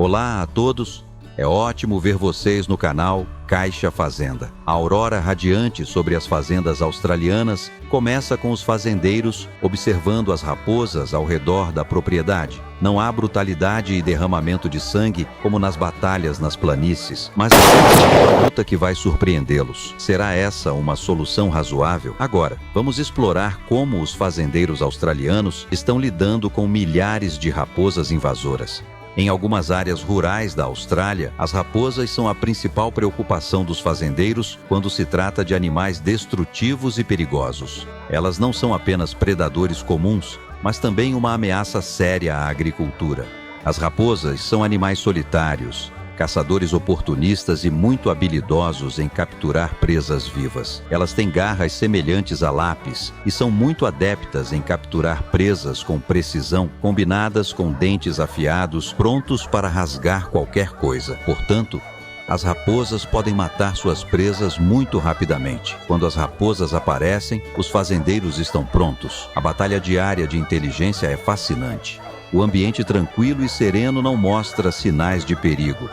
Olá a todos, é ótimo ver vocês no canal Caixa Fazenda. A aurora radiante sobre as fazendas australianas começa com os fazendeiros observando as raposas ao redor da propriedade. Não há brutalidade e derramamento de sangue como nas batalhas nas planícies, mas é uma luta que vai surpreendê-los. Será essa uma solução razoável? Agora, vamos explorar como os fazendeiros australianos estão lidando com milhares de raposas invasoras. Em algumas áreas rurais da Austrália, as raposas são a principal preocupação dos fazendeiros quando se trata de animais destrutivos e perigosos. Elas não são apenas predadores comuns, mas também uma ameaça séria à agricultura. As raposas são animais solitários, caçadores oportunistas e muito habilidosos em capturar presas vivas. Elas têm garras semelhantes a lápis e são muito adeptas em capturar presas com precisão, combinadas com dentes afiados, prontos para rasgar qualquer coisa. Portanto, as raposas podem matar suas presas muito rapidamente. Quando as raposas aparecem, os fazendeiros estão prontos. A batalha diária de inteligência é fascinante. O ambiente tranquilo e sereno não mostra sinais de perigo.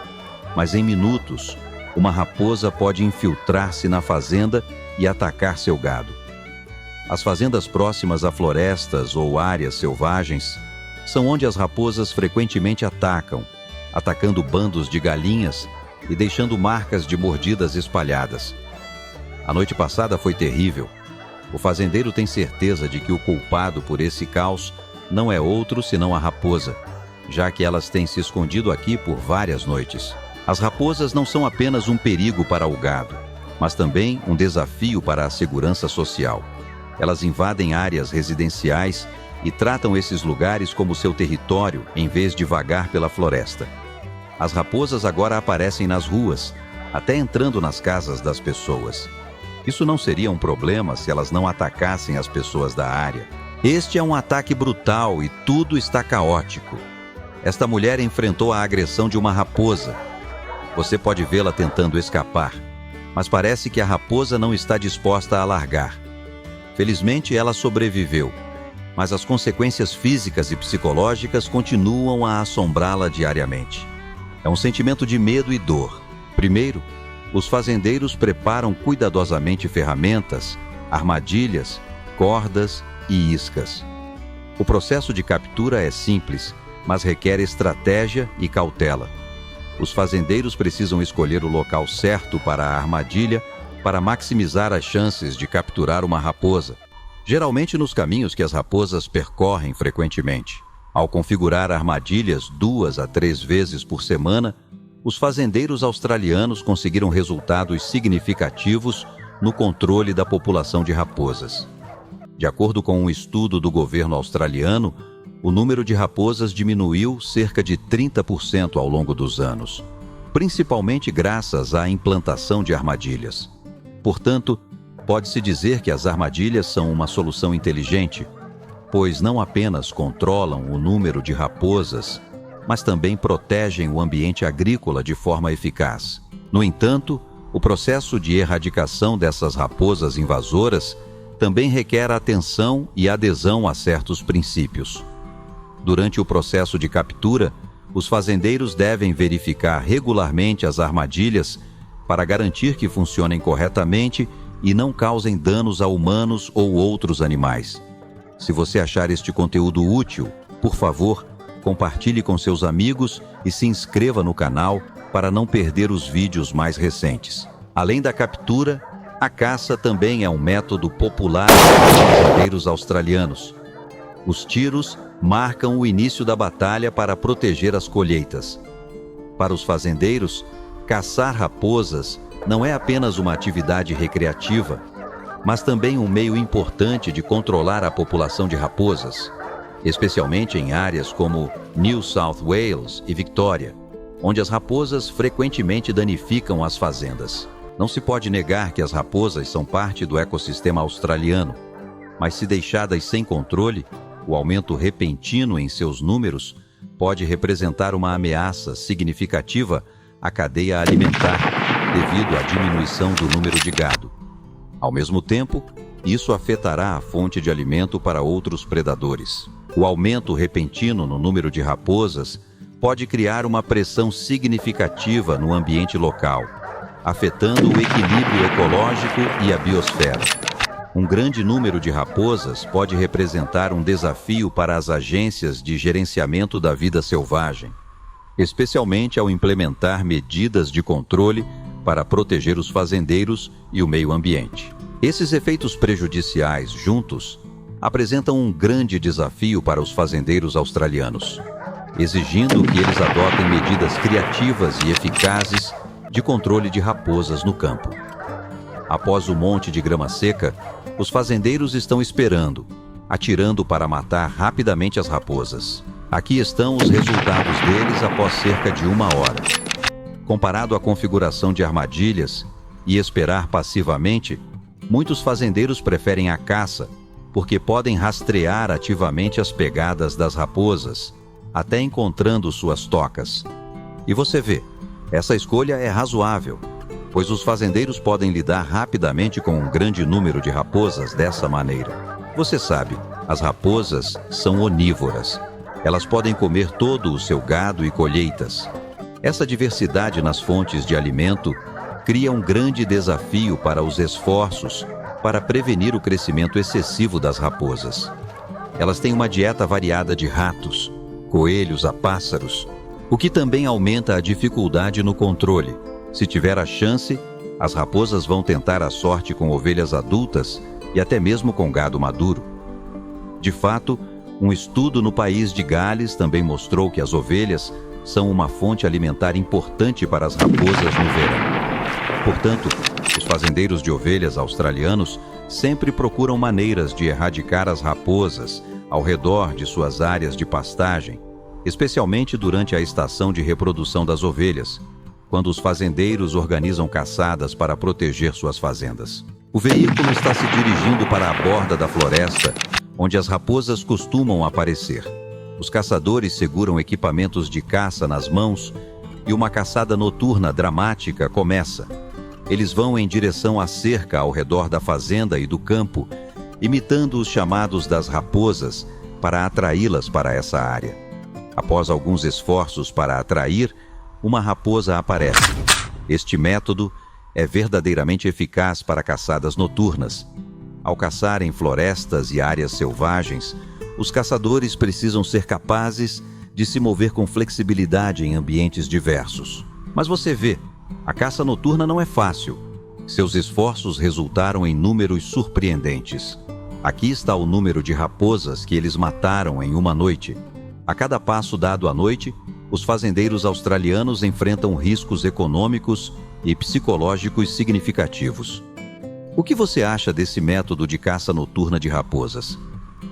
Mas em minutos, uma raposa pode infiltrar-se na fazenda e atacar seu gado. As fazendas próximas a florestas ou áreas selvagens são onde as raposas frequentemente atacando bandos de galinhas e deixando marcas de mordidas espalhadas. A noite passada foi terrível. O fazendeiro tem certeza de que o culpado por esse caos não é outro senão a raposa, já que elas têm se escondido aqui por várias noites. As raposas não são apenas um perigo para o gado, mas também um desafio para a segurança social. Elas invadem áreas residenciais e tratam esses lugares como seu território, em vez de vagar pela floresta. As raposas agora aparecem nas ruas, até entrando nas casas das pessoas. Isso não seria um problema se elas não atacassem as pessoas da área. Este é um ataque brutal e tudo está caótico. Esta mulher enfrentou a agressão de uma raposa. Você pode vê-la tentando escapar, mas parece que a raposa não está disposta a largar. Felizmente, ela sobreviveu, mas as consequências físicas e psicológicas continuam a assombrá-la diariamente. É um sentimento de medo e dor. Primeiro, os fazendeiros preparam cuidadosamente ferramentas, armadilhas, cordas e iscas. O processo de captura é simples, mas requer estratégia e cautela. Os fazendeiros precisam escolher o local certo para a armadilha para maximizar as chances de capturar uma raposa, geralmente nos caminhos que as raposas percorrem frequentemente. Ao configurar armadilhas 2 a 3 vezes por semana, os fazendeiros australianos conseguiram resultados significativos no controle da população de raposas. De acordo com um estudo do governo australiano, o número de raposas diminuiu cerca de 30% ao longo dos anos, principalmente graças à implantação de armadilhas. Portanto, pode-se dizer que as armadilhas são uma solução inteligente, pois não apenas controlam o número de raposas, mas também protegem o ambiente agrícola de forma eficaz. No entanto, o processo de erradicação dessas raposas invasoras também requer atenção e adesão a certos princípios. Durante o processo de captura, os fazendeiros devem verificar regularmente as armadilhas para garantir que funcionem corretamente e não causem danos a humanos ou outros animais. Se você achar este conteúdo útil, por favor, compartilhe com seus amigos e se inscreva no canal para não perder os vídeos mais recentes. Além da captura, a caça também é um método popular dos fazendeiros australianos. Os tiros marcam o início da batalha para proteger as colheitas. Para os fazendeiros, caçar raposas não é apenas uma atividade recreativa, mas também um meio importante de controlar a população de raposas, especialmente em áreas como New South Wales e Victoria, onde as raposas frequentemente danificam as fazendas. Não se pode negar que as raposas são parte do ecossistema australiano, mas se deixadas sem controle, o aumento repentino em seus números pode representar uma ameaça significativa à cadeia alimentar devido à diminuição do número de gado. Ao mesmo tempo, isso afetará a fonte de alimento para outros predadores. O aumento repentino no número de raposas pode criar uma pressão significativa no ambiente local, afetando o equilíbrio ecológico e a biosfera. Um grande número de raposas pode representar um desafio para as agências de gerenciamento da vida selvagem, especialmente ao implementar medidas de controle para proteger os fazendeiros e o meio ambiente. Esses efeitos prejudiciais juntos apresentam um grande desafio para os fazendeiros australianos, exigindo que eles adotem medidas criativas e eficazes de controle de raposas no campo. Após o monte de grama seca, os fazendeiros estão esperando, atirando para matar rapidamente as raposas. Aqui estão os resultados deles após cerca de 1 hora. Comparado à configuração de armadilhas e esperar passivamente, muitos fazendeiros preferem a caça porque podem rastrear ativamente as pegadas das raposas, até encontrando suas tocas. E você vê, essa escolha é razoável, pois os fazendeiros podem lidar rapidamente com um grande número de raposas dessa maneira. Você sabe, as raposas são onívoras. Elas podem comer todo o seu gado e colheitas. Essa diversidade nas fontes de alimento cria um grande desafio para os esforços para prevenir o crescimento excessivo das raposas. Elas têm uma dieta variada de ratos, coelhos a pássaros, o que também aumenta a dificuldade no controle. Se tiver a chance, as raposas vão tentar a sorte com ovelhas adultas e até mesmo com gado maduro. De fato, um estudo no país de Gales também mostrou que as ovelhas são uma fonte alimentar importante para as raposas no verão. Portanto, os fazendeiros de ovelhas australianos sempre procuram maneiras de erradicar as raposas ao redor de suas áreas de pastagem, especialmente durante a estação de reprodução das ovelhas, quando os fazendeiros organizam caçadas para proteger suas fazendas. O veículo está se dirigindo para a borda da floresta, onde as raposas costumam aparecer. Os caçadores seguram equipamentos de caça nas mãos e uma caçada noturna dramática começa. Eles vão em direção à cerca ao redor da fazenda e do campo, imitando os chamados das raposas para atraí-las para essa área. Após alguns esforços para atrair, uma raposa aparece. Este método é verdadeiramente eficaz para caçadas noturnas. Ao caçar em florestas e áreas selvagens, os caçadores precisam ser capazes de se mover com flexibilidade em ambientes diversos. Mas você vê, a caça noturna não é fácil. Seus esforços resultaram em números surpreendentes. Aqui está o número de raposas que eles mataram em uma noite. A cada passo dado à noite, os fazendeiros australianos enfrentam riscos econômicos e psicológicos significativos. O que você acha desse método de caça noturna de raposas?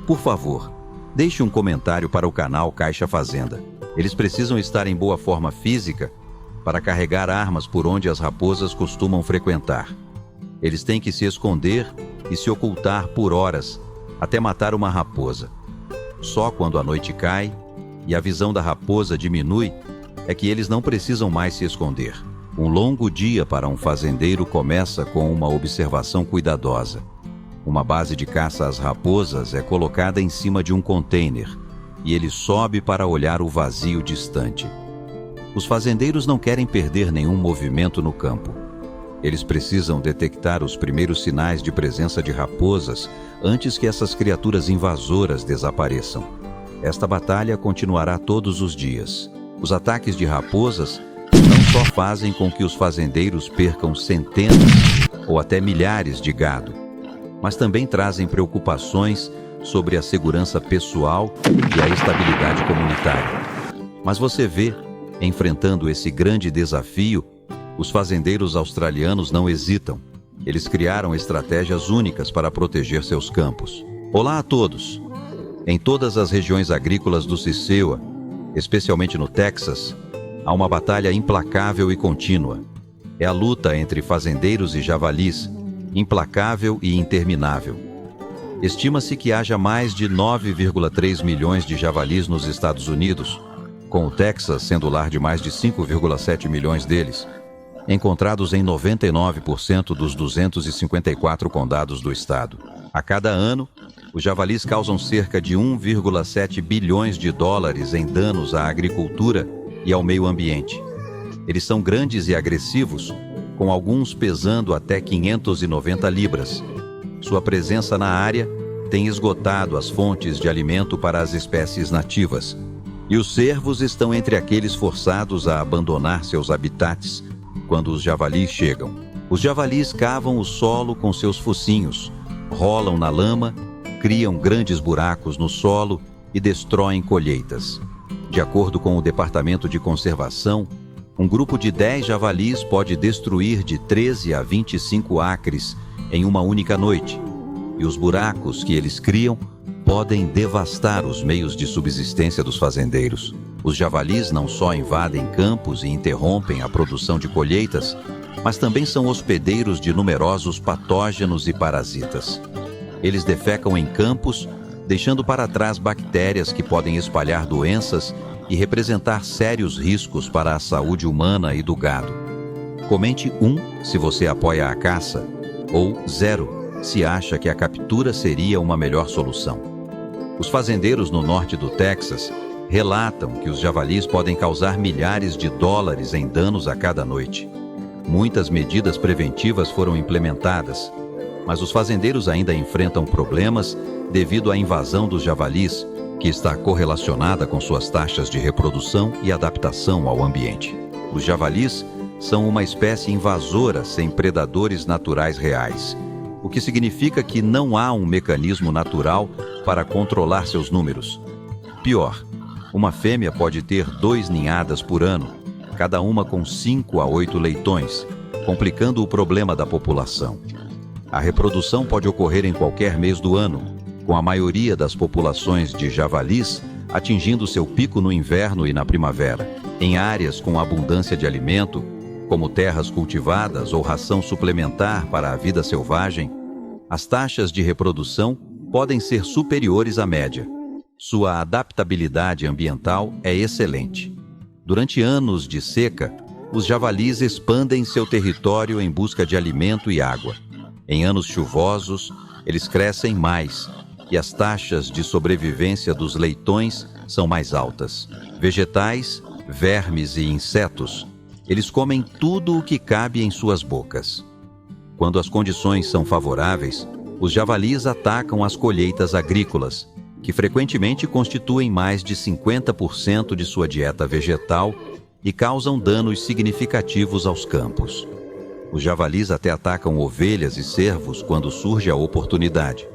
Por favor, deixe um comentário para o canal Caixa Fazenda. Eles precisam estar em boa forma física para carregar armas por onde as raposas costumam frequentar. Eles têm que se esconder e se ocultar por horas até matar uma raposa. Só quando a noite cai e a visão da raposa diminui é que eles não precisam mais se esconder. Um longo dia para um fazendeiro começa com uma observação cuidadosa. Uma base de caça às raposas é colocada em cima de um container e ele sobe para olhar o vazio distante. Os fazendeiros não querem perder nenhum movimento no campo. Eles precisam detectar os primeiros sinais de presença de raposas antes que essas criaturas invasoras desapareçam. Esta batalha continuará todos os dias. Os ataques de raposas não só fazem com que os fazendeiros percam centenas ou até milhares de gado, mas também trazem preocupações sobre a segurança pessoal e a estabilidade comunitária. Mas você vê, enfrentando esse grande desafio, os fazendeiros australianos não hesitam. Eles criaram estratégias únicas para proteger seus campos. Olá a todos! Em todas as regiões agrícolas do Ciceua, especialmente no Texas, há uma batalha implacável e contínua. É a luta entre fazendeiros e javalis, implacável e interminável. Estima-se que haja mais de 9,3 milhões de javalis nos Estados Unidos, com o Texas sendo lar de mais de 5,7 milhões deles, encontrados em 99% dos 254 condados do estado. A cada ano, os javalis causam cerca de 1,7 bilhões de dólares em danos à agricultura e ao meio ambiente. Eles são grandes e agressivos, com alguns pesando até 590 libras. Sua presença na área tem esgotado as fontes de alimento para as espécies nativas, e os cervos estão entre aqueles forçados a abandonar seus habitats quando os javalis chegam. Os javalis cavam o solo com seus focinhos, rolam na lama, criam grandes buracos no solo e destroem colheitas. De acordo com o Departamento de Conservação, um grupo de 10 javalis pode destruir de 13 a 25 acres em uma única noite, e os buracos que eles criam podem devastar os meios de subsistência dos fazendeiros. Os javalis não só invadem campos e interrompem a produção de colheitas, mas também são hospedeiros de numerosos patógenos e parasitas. Eles defecam em campos, deixando para trás bactérias que podem espalhar doenças e representar sérios riscos para a saúde humana e do gado. Comente 1 se você apoia a caça, ou 0 se acha que a captura seria uma melhor solução. Os fazendeiros no norte do Texas relatam que os javalis podem causar milhares de dólares em danos a cada noite. Muitas medidas preventivas foram implementadas, mas os fazendeiros ainda enfrentam problemas devido à invasão dos javalis, que está correlacionada com suas taxas de reprodução e adaptação ao ambiente. Os javalis são uma espécie invasora sem predadores naturais reais, o que significa que não há um mecanismo natural para controlar seus números. Pior, uma fêmea pode ter 2 ninhadas por ano, cada uma com 5 a 8 leitões, complicando o problema da população. A reprodução pode ocorrer em qualquer mês do ano, com a maioria das populações de javalis atingindo seu pico no inverno e na primavera. Em áreas com abundância de alimento, como terras cultivadas ou ração suplementar para a vida selvagem, as taxas de reprodução podem ser superiores à média. Sua adaptabilidade ambiental é excelente. Durante anos de seca, os javalis expandem seu território em busca de alimento e água. Em anos chuvosos, eles crescem mais e as taxas de sobrevivência dos leitões são mais altas. Vegetais, vermes e insetos, eles comem tudo o que cabe em suas bocas. Quando as condições são favoráveis, os javalis atacam as colheitas agrícolas, que frequentemente constituem mais de 50% de sua dieta vegetal e causam danos significativos aos campos. Os javalis até atacam ovelhas e cervos quando surge a oportunidade.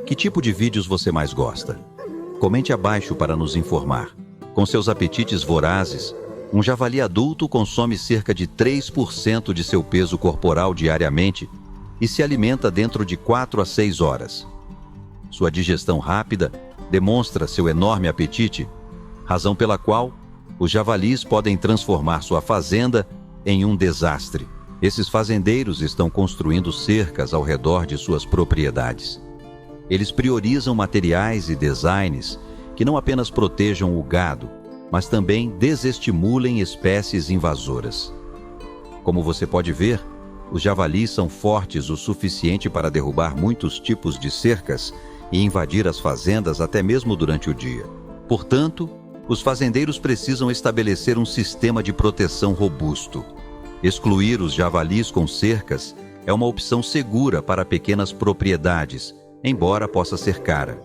Que tipo de vídeos você mais gosta? Comente abaixo para nos informar. Com seus apetites vorazes, um javali adulto consome cerca de 3% de seu peso corporal diariamente e se alimenta dentro de 4 a 6 horas. Sua digestão rápida demonstra seu enorme apetite, razão pela qual os javalis podem transformar sua fazenda em um desastre. Esses fazendeiros estão construindo cercas ao redor de suas propriedades. Eles priorizam materiais e designs que não apenas protejam o gado, mas também desestimulem espécies invasoras. Como você pode ver, os javalis são fortes o suficiente para derrubar muitos tipos de cercas e invadir as fazendas até mesmo durante o dia. Portanto, os fazendeiros precisam estabelecer um sistema de proteção robusto. Excluir os javalis com cercas é uma opção segura para pequenas propriedades, embora possa ser cara.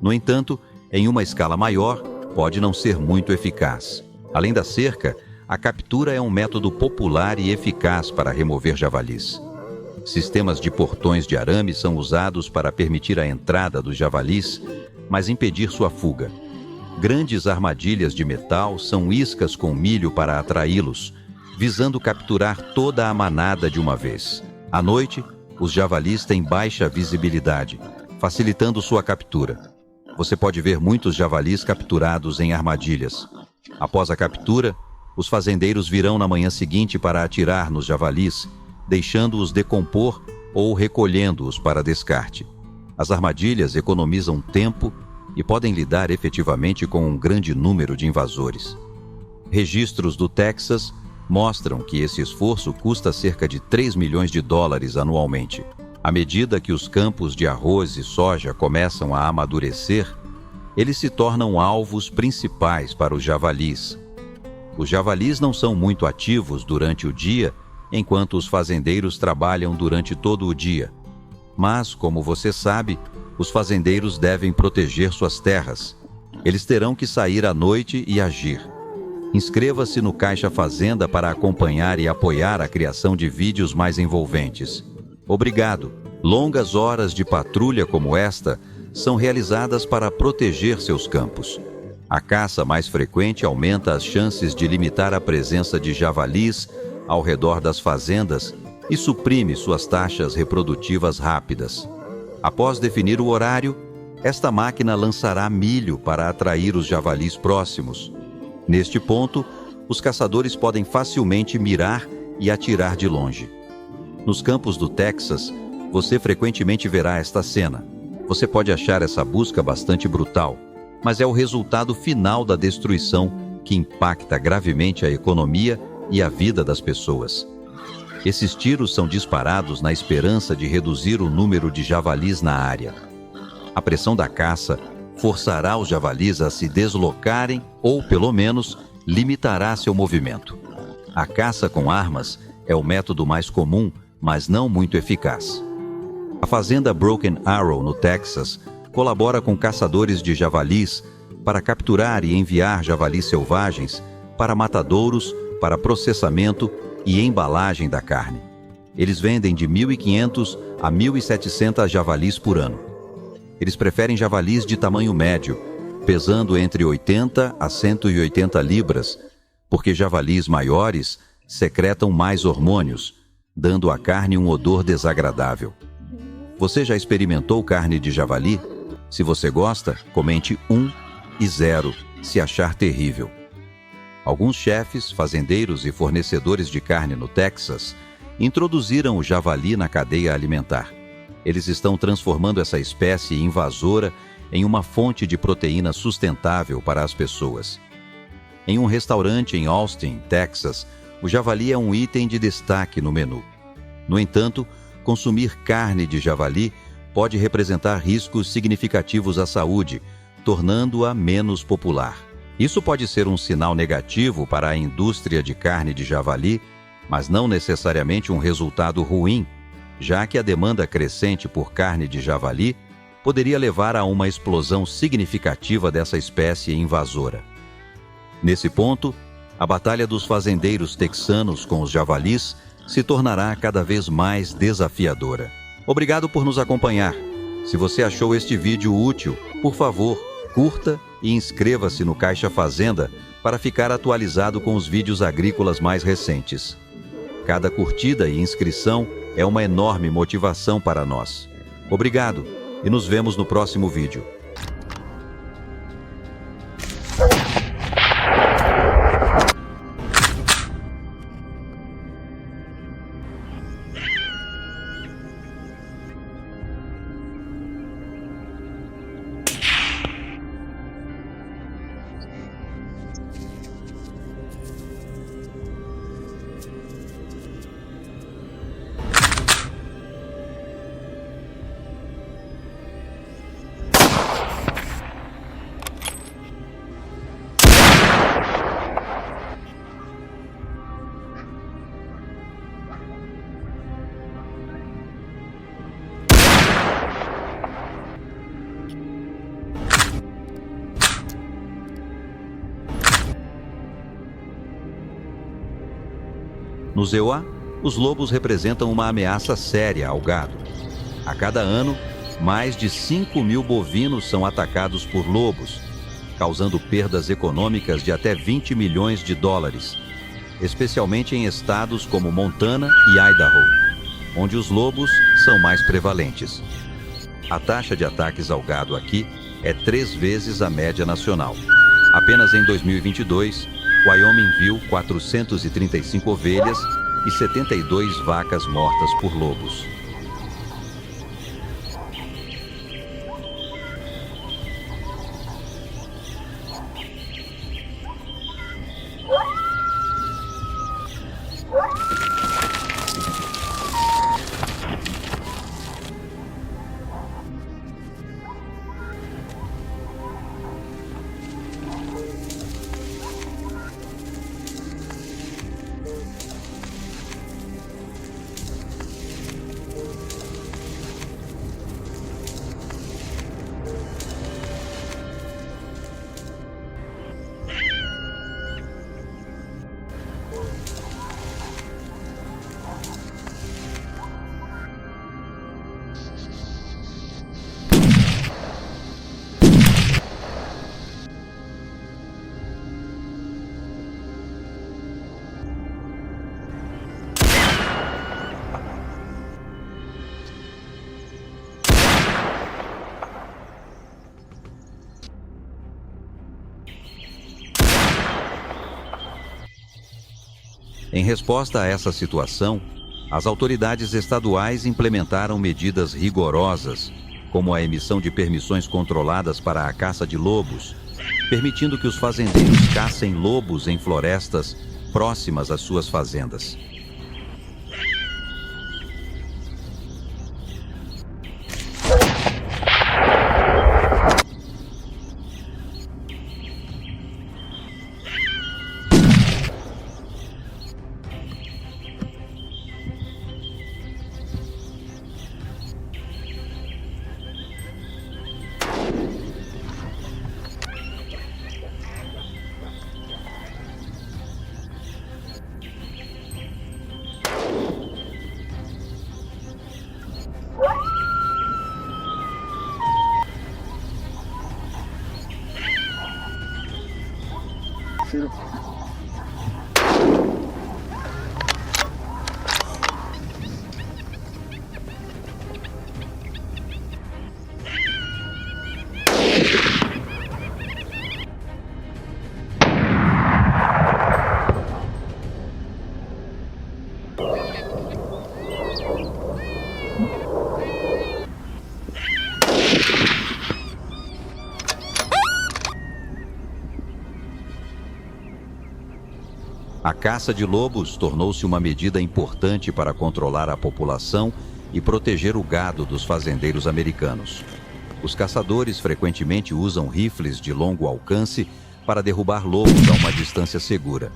No entanto, em uma escala maior, pode não ser muito eficaz. Além da cerca, a captura é um método popular e eficaz para remover javalis. Sistemas de portões de arame são usados para permitir a entrada dos javalis, mas impedir sua fuga. Grandes armadilhas de metal são iscas com milho para atraí-los, visando capturar toda a manada de uma vez. À noite, os javalis têm baixa visibilidade, facilitando sua captura. Você pode ver muitos javalis capturados em armadilhas. Após a captura, os fazendeiros virão na manhã seguinte para atirar nos javalis, deixando-os decompor ou recolhendo-os para descarte. As armadilhas economizam tempo e podem lidar efetivamente com um grande número de invasores. Registros do Texas mostram que esse esforço custa cerca de 3 milhões de dólares anualmente. À medida que os campos de arroz e soja começam a amadurecer, eles se tornam alvos principais para os javalis. Os javalis não são muito ativos durante o dia, enquanto os fazendeiros trabalham durante todo o dia. Mas, como você sabe, os fazendeiros devem proteger suas terras. Eles terão que sair à noite e agir. Inscreva-se no Caixa Fazenda para acompanhar e apoiar a criação de vídeos mais envolventes. Obrigado! Longas horas de patrulha como esta são realizadas para proteger seus campos. A caça mais frequente aumenta as chances de limitar a presença de javalis ao redor das fazendas e suprime suas taxas reprodutivas rápidas. Após definir o horário, esta máquina lançará milho para atrair os javalis próximos. Neste ponto, os caçadores podem facilmente mirar e atirar de longe. Nos campos do Texas, você frequentemente verá esta cena. Você pode achar essa busca bastante brutal, mas é o resultado final da destruição que impacta gravemente a economia e a vida das pessoas. Esses tiros são disparados na esperança de reduzir o número de javalis na área. A pressão da caça forçará os javalis a se deslocarem ou, pelo menos, limitará seu movimento. A caça com armas é o método mais comum, mas não muito eficaz. A fazenda Broken Arrow, no Texas, colabora com caçadores de javalis para capturar e enviar javalis selvagens para matadouros, para processamento e embalagem da carne. Eles vendem de 1.500 a 1.700 javalis por ano. Eles preferem javalis de tamanho médio, pesando entre 80 a 180 libras, porque javalis maiores secretam mais hormônios, dando à carne um odor desagradável. Você já experimentou carne de javali? Se você gosta, comente 1 e 0 se achar terrível. Alguns chefes, fazendeiros e fornecedores de carne no Texas introduziram o javali na cadeia alimentar. Eles estão transformando essa espécie invasora em uma fonte de proteína sustentável para as pessoas. Em um restaurante em Austin, Texas, o javali é um item de destaque no menu. No entanto, consumir carne de javali pode representar riscos significativos à saúde, tornando-a menos popular. Isso pode ser um sinal negativo para a indústria de carne de javali, mas não necessariamente um resultado ruim, já que a demanda crescente por carne de javali poderia levar a uma explosão significativa dessa espécie invasora. Nesse ponto, a batalha dos fazendeiros texanos com os javalis se tornará cada vez mais desafiadora. Obrigado por nos acompanhar. Se você achou este vídeo útil, por favor, curta e inscreva-se no Caixa Fazenda para ficar atualizado com os vídeos agrícolas mais recentes. Cada curtida e inscrição é uma enorme motivação para nós. Obrigado e nos vemos no próximo vídeo. No ZEUA, os lobos representam uma ameaça séria ao gado. A cada ano, mais de 5.000 bovinos são atacados por lobos, causando perdas econômicas de até 20 milhões de dólares, especialmente em estados como Montana e Idaho, onde os lobos são mais prevalentes. A taxa de ataques ao gado aqui é 3 vezes a média nacional. Apenas em 2022, Wyoming viu 435 ovelhas e 72 vacas mortas por lobos. Em resposta a essa situação, as autoridades estaduais implementaram medidas rigorosas, como a emissão de permissões controladas para a caça de lobos, permitindo que os fazendeiros caçem lobos em florestas próximas às suas fazendas. A caça de lobos tornou-se uma medida importante para controlar a população e proteger o gado dos fazendeiros americanos. Os caçadores frequentemente usam rifles de longo alcance para derrubar lobos a uma distância segura.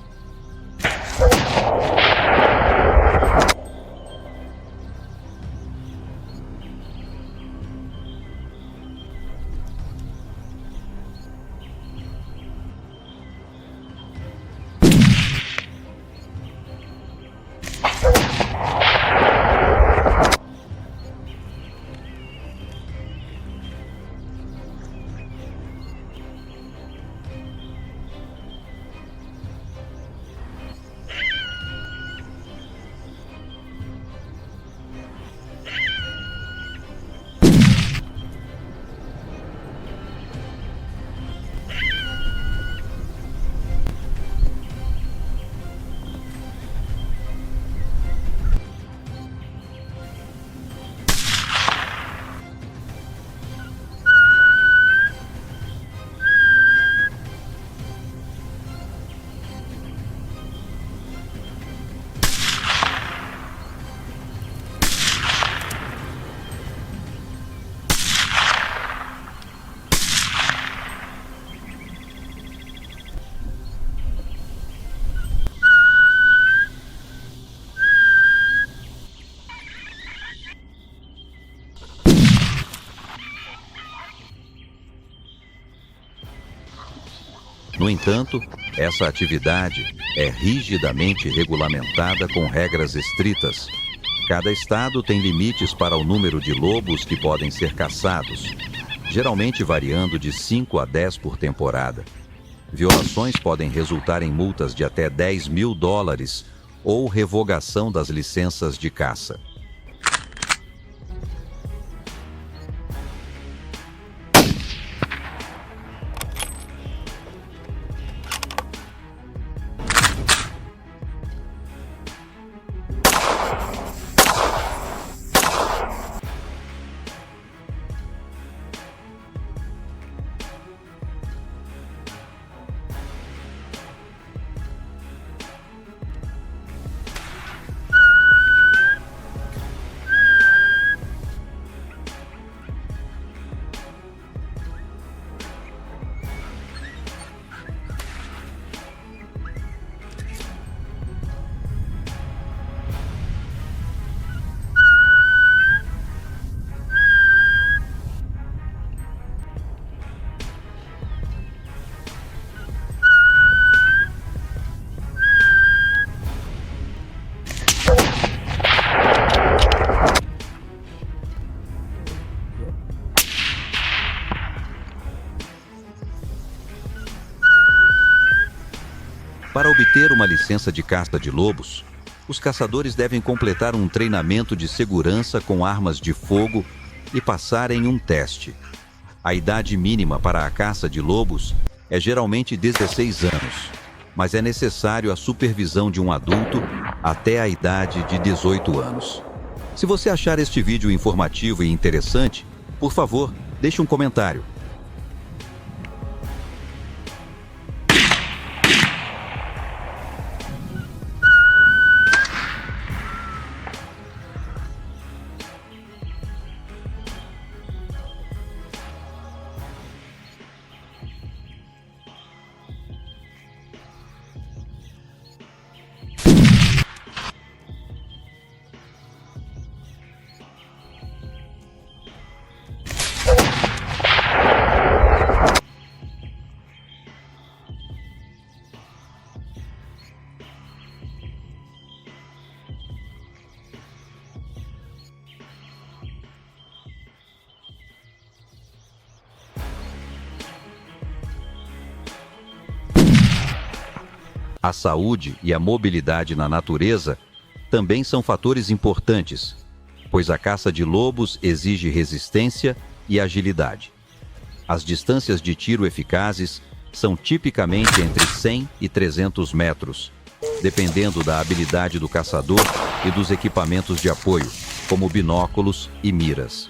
No entanto, essa atividade é rigidamente regulamentada com regras estritas. Cada estado tem limites para o número de lobos que podem ser caçados, geralmente variando de 5 a 10 por temporada. Violações podem resultar em multas de até $10.000 ou revogação das licenças de caça. Para obter uma licença de caça de lobos, os caçadores devem completar um treinamento de segurança com armas de fogo e passar em um teste. A idade mínima para a caça de lobos é geralmente 16 anos, mas é necessário a supervisão de um adulto até a idade de 18 anos. Se você achar este vídeo informativo e interessante, por favor, deixe um comentário. A saúde e a mobilidade na natureza também são fatores importantes, pois a caça de lobos exige resistência e agilidade. As distâncias de tiro eficazes são tipicamente entre 100 e 300 metros, dependendo da habilidade do caçador e dos equipamentos de apoio, como binóculos e miras.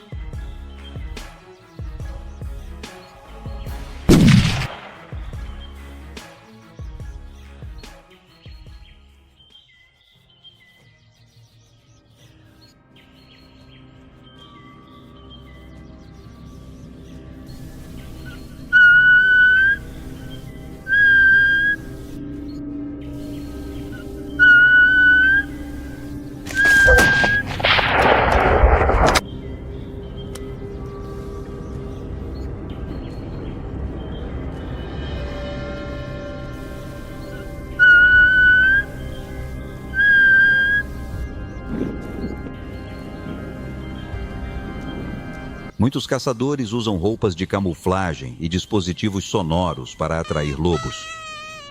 Muitos caçadores usam roupas de camuflagem e dispositivos sonoros para atrair lobos.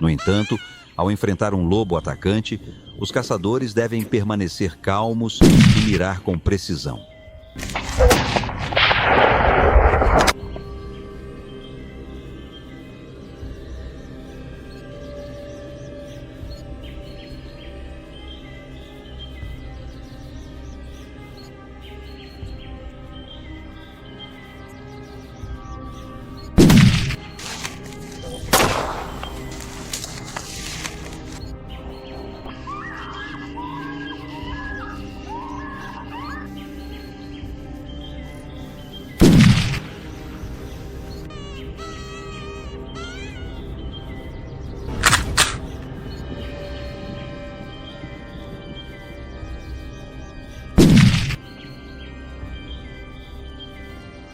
No entanto, ao enfrentar um lobo atacante, os caçadores devem permanecer calmos e mirar com precisão.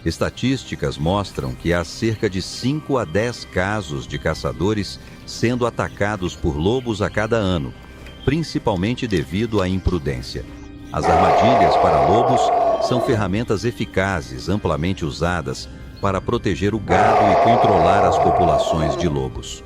Estatísticas mostram que há cerca de 5 a 10 casos de caçadores sendo atacados por lobos a cada ano, principalmente devido à imprudência. As armadilhas para lobos são ferramentas eficazes, amplamente usadas para proteger o gado e controlar as populações de lobos.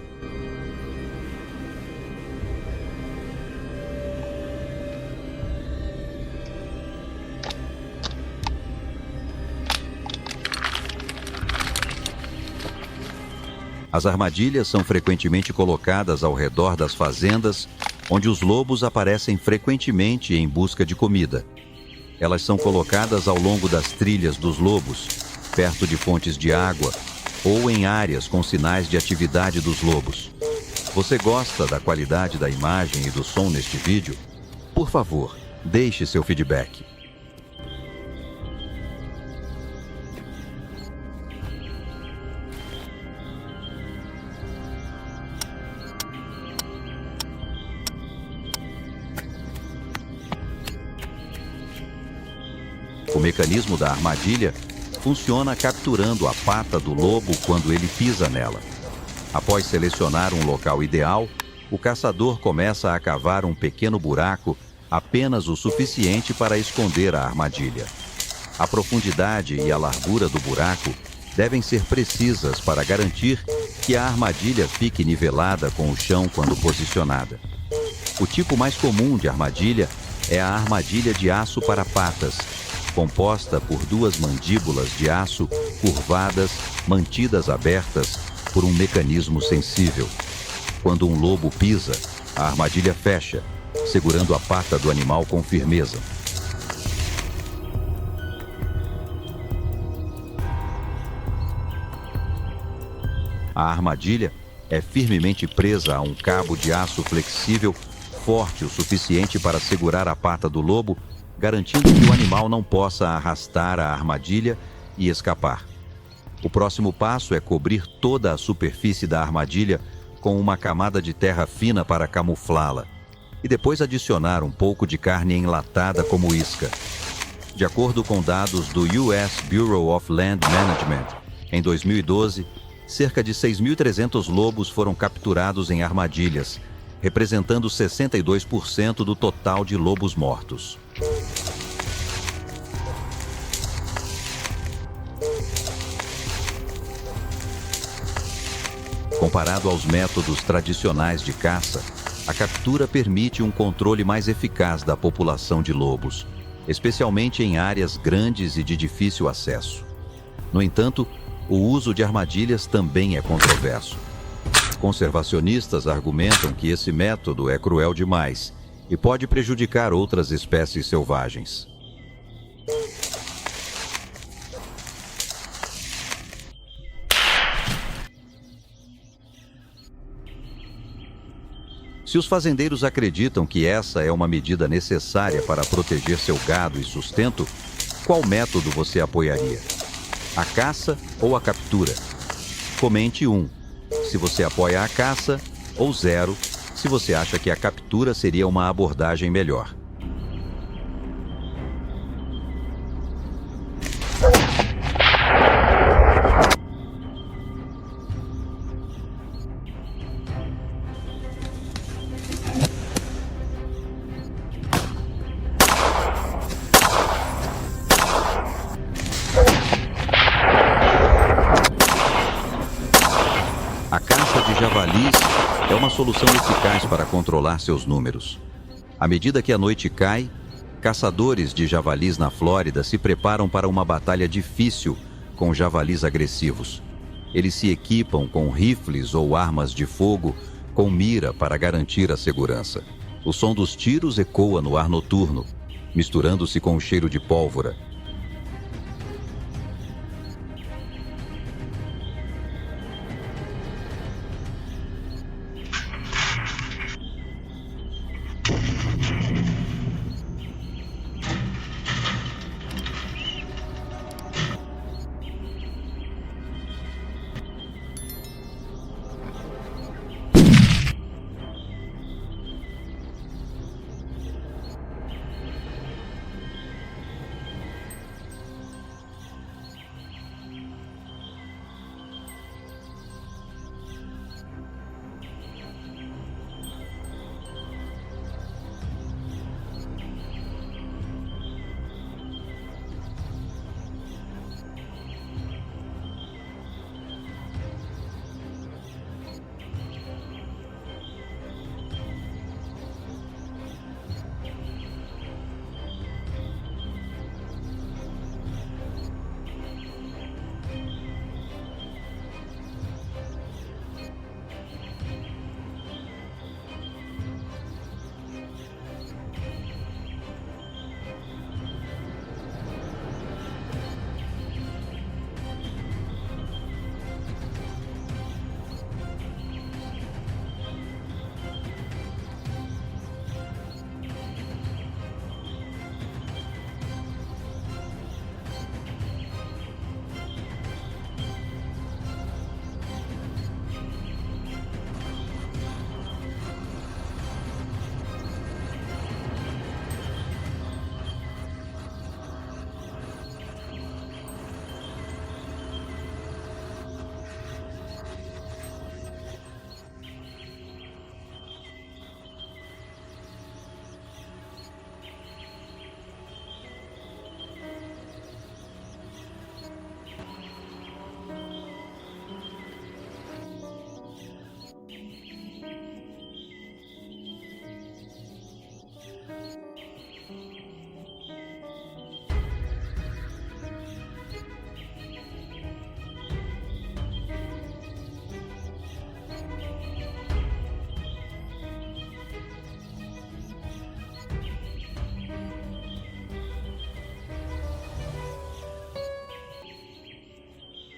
As armadilhas são frequentemente colocadas ao redor das fazendas, onde os lobos aparecem frequentemente em busca de comida. Elas são colocadas ao longo das trilhas dos lobos, perto de fontes de água ou em áreas com sinais de atividade dos lobos. Você gosta da qualidade da imagem e do som neste vídeo? Por favor, deixe seu feedback. O mecanismo da armadilha funciona capturando a pata do lobo quando ele pisa nela. Após selecionar um local ideal, o caçador começa a cavar um pequeno buraco apenas o suficiente para esconder a armadilha. A profundidade e a largura do buraco devem ser precisas para garantir que a armadilha fique nivelada com o chão quando posicionada. O tipo mais comum de armadilha é a armadilha de aço para patas, composta por duas mandíbulas de aço curvadas, mantidas abertas por um mecanismo sensível. Quando um lobo pisa, a armadilha fecha, segurando a pata do animal com firmeza. A armadilha é firmemente presa a um cabo de aço flexível, forte o suficiente para segurar a pata do lobo, garantindo que o animal não possa arrastar a armadilha e escapar. O próximo passo é cobrir toda a superfície da armadilha com uma camada de terra fina para camuflá-la, e depois adicionar um pouco de carne enlatada como isca. De acordo com dados do US Bureau of Land Management, em 2012, cerca de 6.300 lobos foram capturados em armadilhas, representando 62% do total de lobos mortos. Comparado aos métodos tradicionais de caça, a captura permite um controle mais eficaz da população de lobos, especialmente em áreas grandes e de difícil acesso. No entanto, o uso de armadilhas também é controverso. Conservacionistas argumentam que esse método é cruel demais e pode prejudicar outras espécies selvagens. Se os fazendeiros acreditam que essa é uma medida necessária para proteger seu gado e sustento, qual método você apoiaria? A caça ou a captura? Comente 1 se você apoia a caça ou 0 se você acha que a captura seria uma abordagem melhor. A caça de javalis é uma solução eficaz para controlar seus números. À medida que a noite cai, caçadores de javalis na Flórida se preparam para uma batalha difícil com javalis agressivos. Eles se equipam com rifles ou armas de fogo com mira para garantir a segurança. O som dos tiros ecoa no ar noturno, misturando-se com o cheiro de pólvora.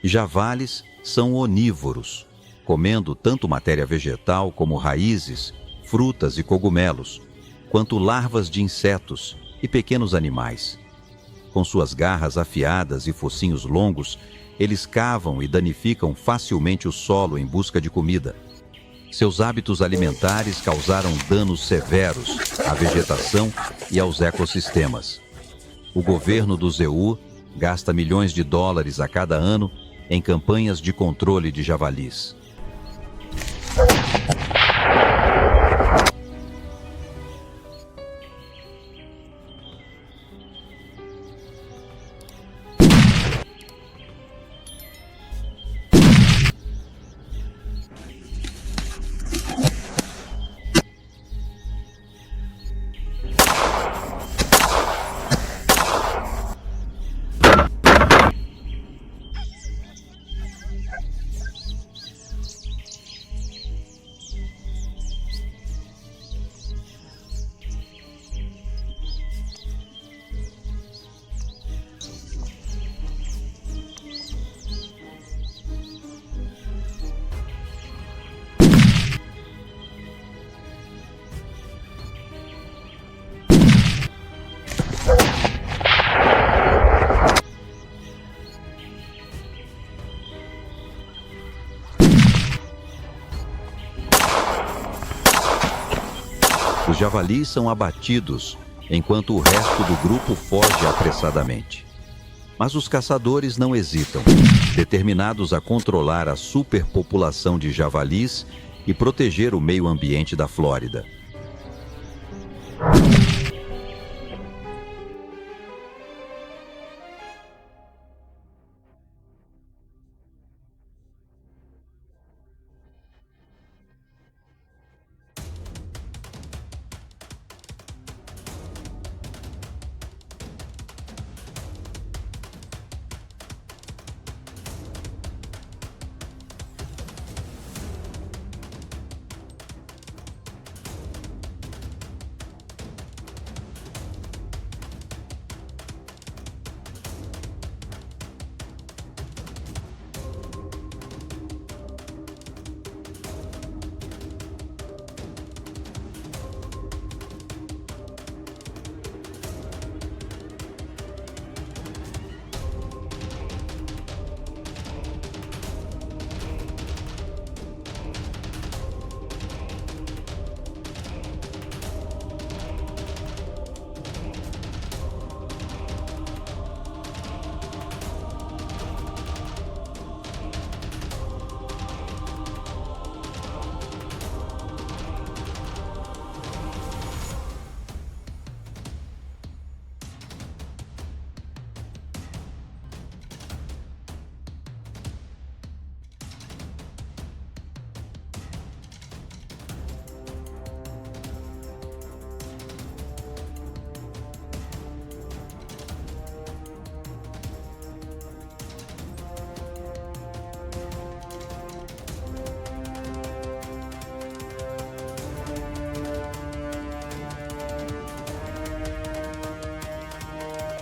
Javalis são onívoros, comendo tanto matéria vegetal como raízes, frutas e cogumelos, quanto larvas de insetos e pequenos animais. Com suas garras afiadas e focinhos longos, eles cavam e danificam facilmente o solo em busca de comida. Seus hábitos alimentares causaram danos severos à vegetação e aos ecossistemas. O governo do Zeu gasta milhões de dólares a cada ano em campanhas de controle de javalis. Os javalis são abatidos, enquanto o resto do grupo foge apressadamente. Mas os caçadores não hesitam, determinados a controlar a superpopulação de javalis e proteger o meio ambiente da Flórida.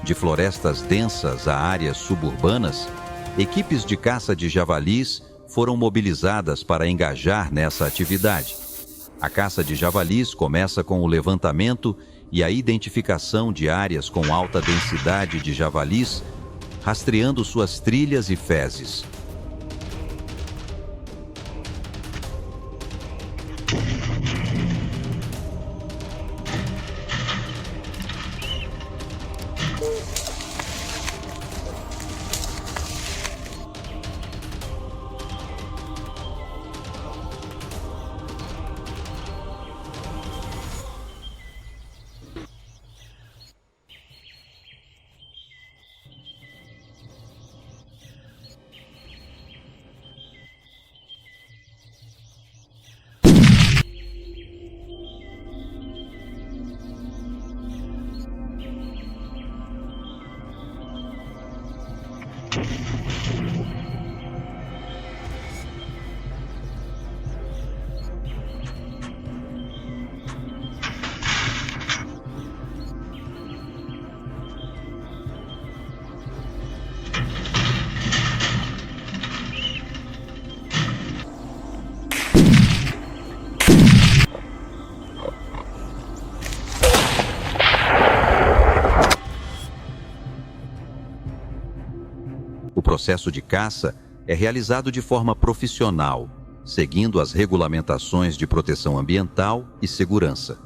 De florestas densas a áreas suburbanas, equipes de caça de javalis foram mobilizadas para engajar nessa atividade. A caça de javalis começa com o levantamento e a identificação de áreas com alta densidade de javalis, rastreando suas trilhas e fezes. processo de caça é realizado de forma profissional, seguindo as regulamentações de proteção ambiental e segurança.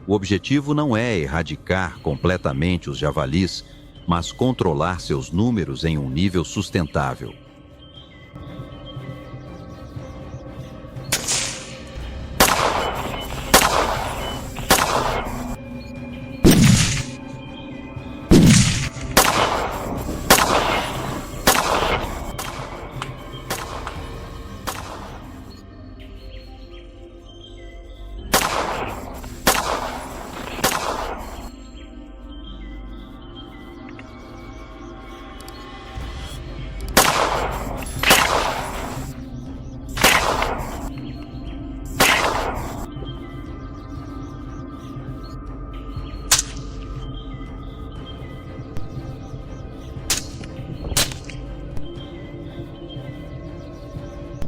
O objetivo não é erradicar completamente os javalis, mas controlar seus números em um nível sustentável.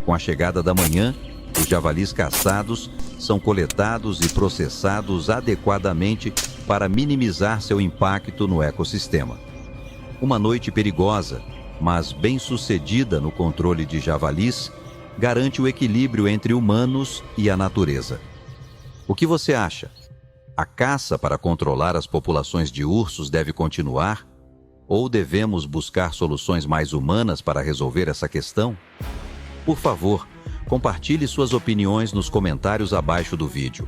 Com a chegada da manhã, os javalis caçados são coletados e processados adequadamente para minimizar seu impacto no ecossistema. Uma noite perigosa, mas bem-sucedida no controle de javalis, garante o equilíbrio entre humanos e a natureza. O que você acha? A caça para controlar as populações de ursos deve continuar? Ou devemos buscar soluções mais humanas para resolver essa questão? Por favor, compartilhe suas opiniões nos comentários abaixo do vídeo.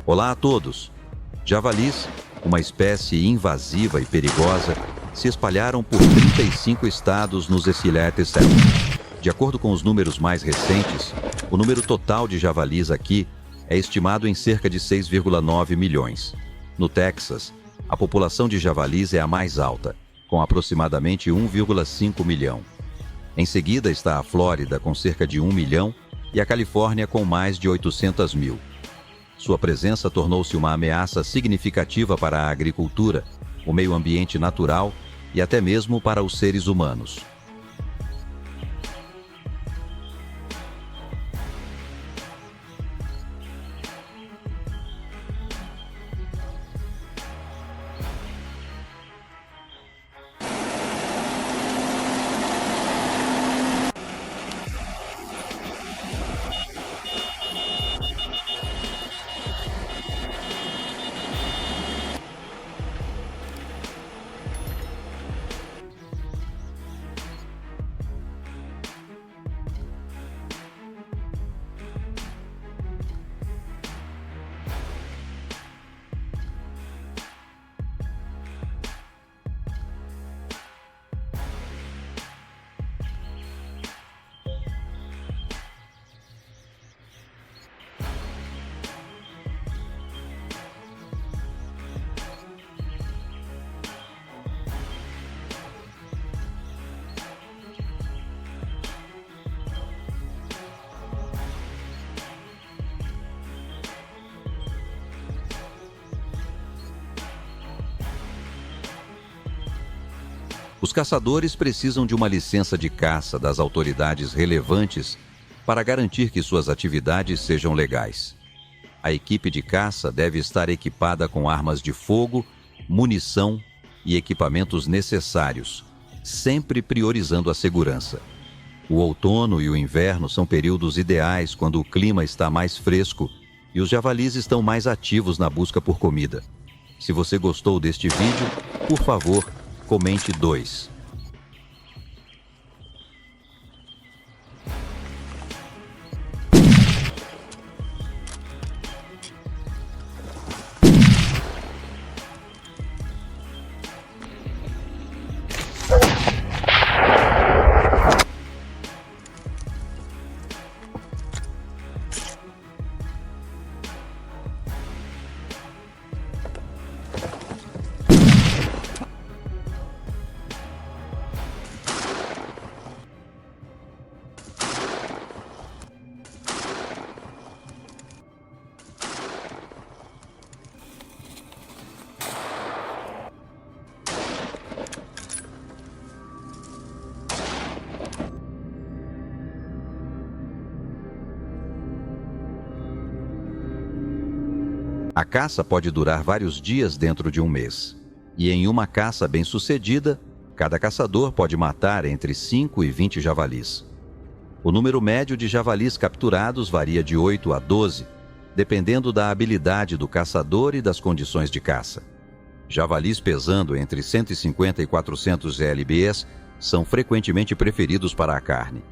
Olá a todos! Javalis, uma espécie invasiva e perigosa, se espalharam por 35 estados nos Esqueletos Selvagens. De acordo com os números mais recentes, o número total de javalis aqui é estimado em cerca de 6,9 milhões. No Texas, a população de javalis é a mais alta, com aproximadamente 1,5 milhão. Em seguida está a Flórida, com cerca de 1 milhão, e a Califórnia, com mais de 800 mil. Sua presença tornou-se uma ameaça significativa para a agricultura, o meio ambiente natural e até mesmo para os seres humanos. Os caçadores precisam de uma licença de caça das autoridades relevantes para garantir que suas atividades sejam legais. A equipe de caça deve estar equipada com armas de fogo, munição e equipamentos necessários, sempre priorizando a segurança. O outono e o inverno são períodos ideais quando o clima está mais fresco e os javalis estão mais ativos na busca por comida. Se você gostou deste vídeo, por favor, comente 2. A caça pode durar vários dias dentro de um mês. E em uma caça bem-sucedida, cada caçador pode matar entre 5 e 20 javalis. O número médio de javalis capturados varia de 8 a 12, dependendo da habilidade do caçador e das condições de caça. Javalis pesando entre 150 e 400 lbs são frequentemente preferidos para a carne.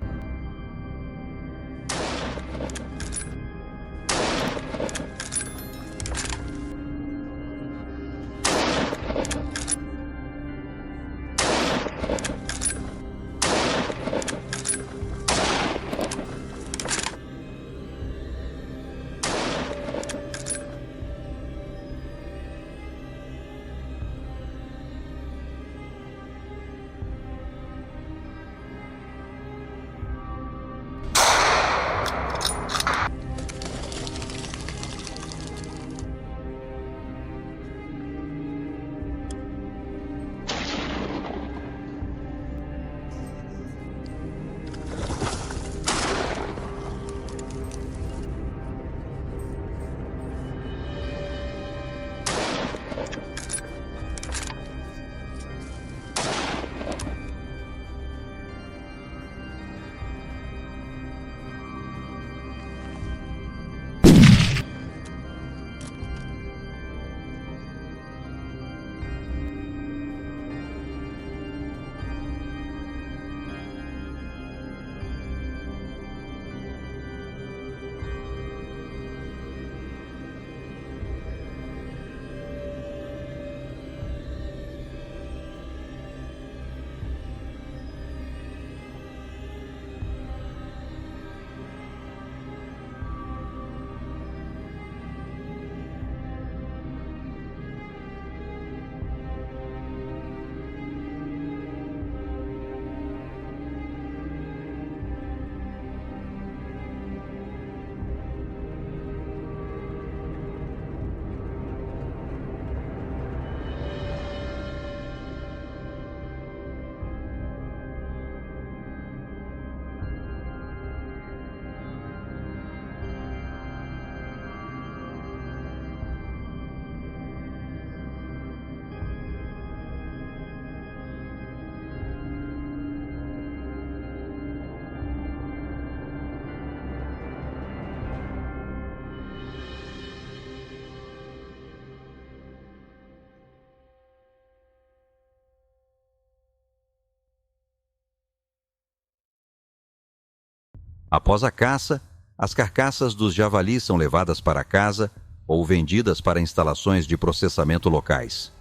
Após a caça, as carcaças dos javalis são levadas para casa ou vendidas para instalações de processamento locais.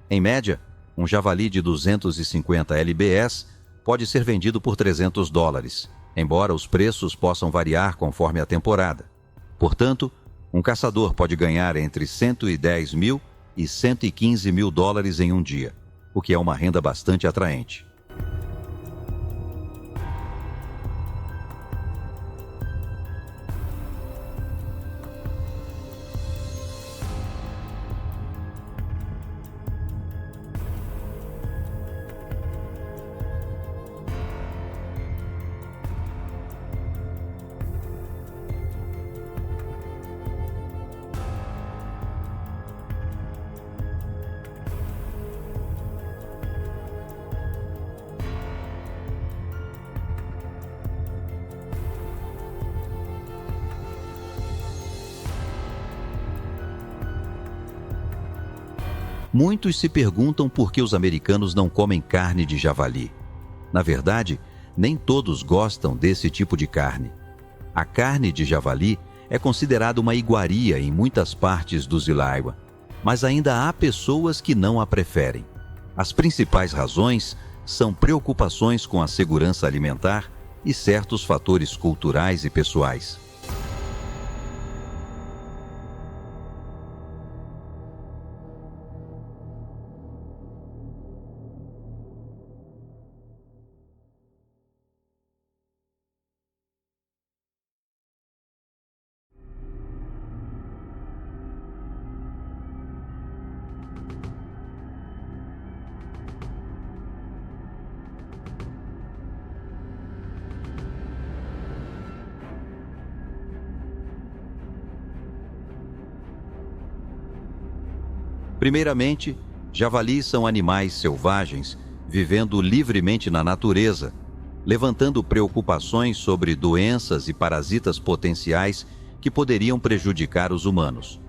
Em média, um javali de 250 lbs pode ser vendido por $300, embora os preços possam variar conforme a temporada. Portanto, um caçador pode ganhar entre 110 mil e 115 mil dólares em um dia, o que é uma renda bastante atraente. Muitos se perguntam por que os americanos não comem carne de javali. Na verdade, nem todos gostam desse tipo de carne. A carne de javali é considerada uma iguaria em muitas partes do Zilaiwa, mas ainda há pessoas que não a preferem. As principais razões são preocupações com a segurança alimentar e certos fatores culturais e pessoais. Primeiramente, javalis são animais selvagens vivendo livremente na natureza, levantando preocupações sobre doenças e parasitas potenciais que poderiam prejudicar os humanos.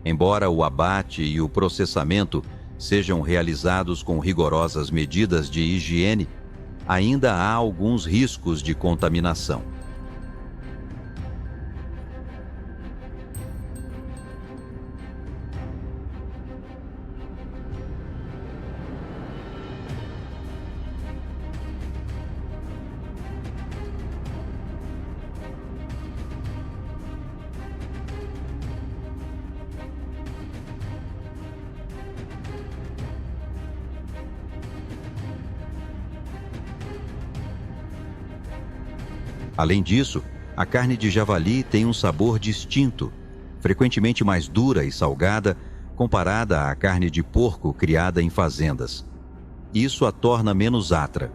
Embora o abate e o processamento sejam realizados com rigorosas medidas de higiene, ainda há alguns riscos de contaminação. Além disso, a carne de javali tem um sabor distinto, frequentemente mais dura e salgada comparada à carne de porco criada em fazendas. Isso a torna menos atra